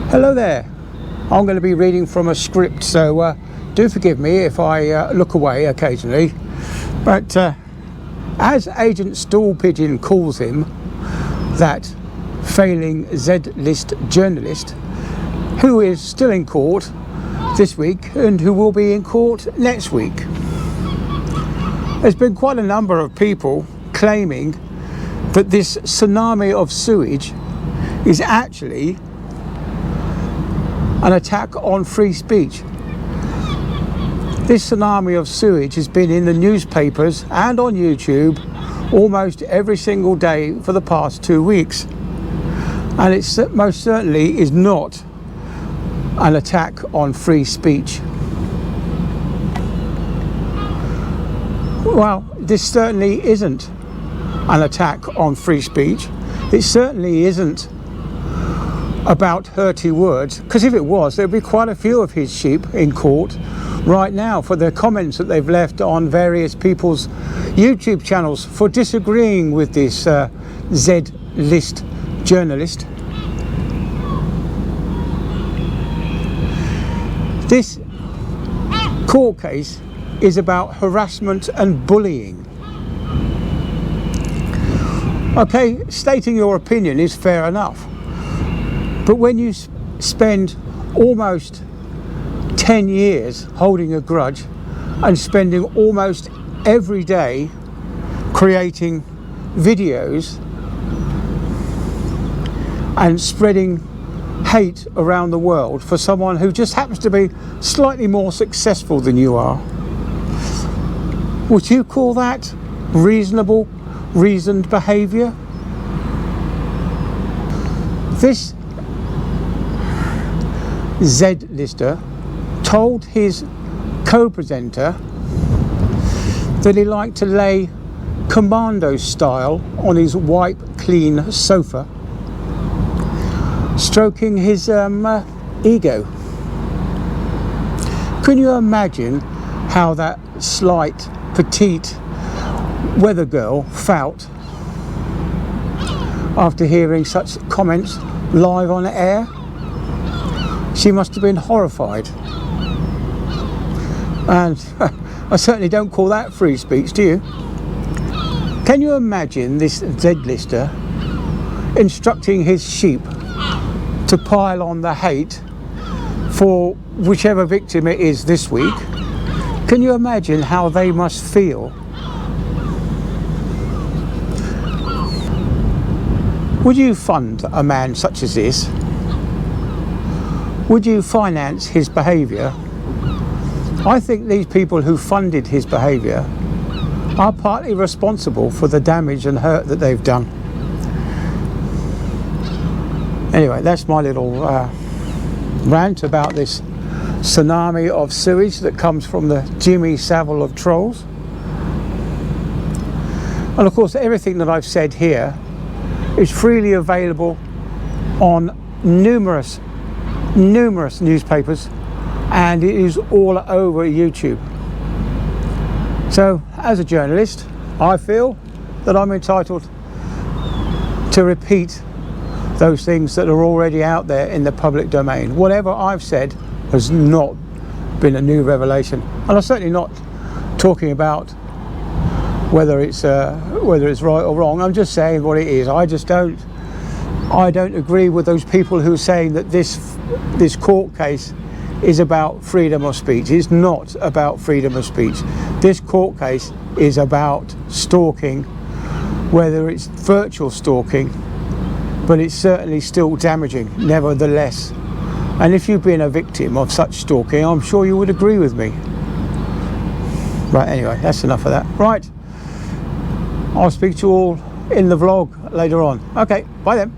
Hello there. I'm going to be reading from a script, so do forgive me if I look away occasionally. But as Agent Stoolpigeon calls him, that failing Z-list journalist, who is still in court this week and who will be in court next week. There's been quite a number of people claiming that this tsunami of sewage is actually an attack on free speech. This tsunami of sewage has been in the newspapers and on YouTube almost every single day for the past 2 weeks. And it most certainly is not an attack on free speech. Well, this certainly isn't an attack on free speech. It certainly isn't about hurty words, because if it was, there'd be quite a few of his sheep in court right now for their comments that they've left on various people's YouTube channels for disagreeing with this Z-list journalist. This court case is about harassment and bullying. Okay, stating your opinion is fair enough. But when you spend almost 10 years holding a grudge and spending almost every day creating videos and spreading hate around the world for someone who just happens to be slightly more successful than you are, would you call that reasonable, reasoned behaviour? This Z-lister told his co-presenter that he liked to lay commando style on his wipe clean sofa, stroking his ego. Can you imagine how that slight, petite weather girl felt after hearing such comments live on air? She must have been horrified. And I certainly don't call that free speech, do you? Can you imagine this Z-lister instructing his sheep to pile on the hate for whichever victim it is this week? Can you imagine how they must feel? Would you fund a man such as this? Would you finance his behaviour? I think these people who funded his behaviour are partly responsible for the damage and hurt that they've done. Anyway, that's my little rant about this tsunami of sewage that comes from the Jimmy Savile of trolls. And of course, everything that I've said here is freely available on numerous newspapers, and it is all over YouTube. So as a journalist, I feel that I'm entitled to repeat those things that are already out there in the public domain. Whatever I've said has not been a new revelation, and I'm certainly not talking about whether it's right or wrong. I'm just saying what it is. I don't agree with those people who are saying that this court case is about freedom of speech. It's not about freedom of speech. This court case is about stalking, whether it's virtual stalking, but it's certainly still damaging nevertheless. And if you've been a victim of such stalking, I'm sure you would agree with me. Right, anyway, that's enough of that. Right, I'll speak to you all in the vlog later on. Okay, bye then.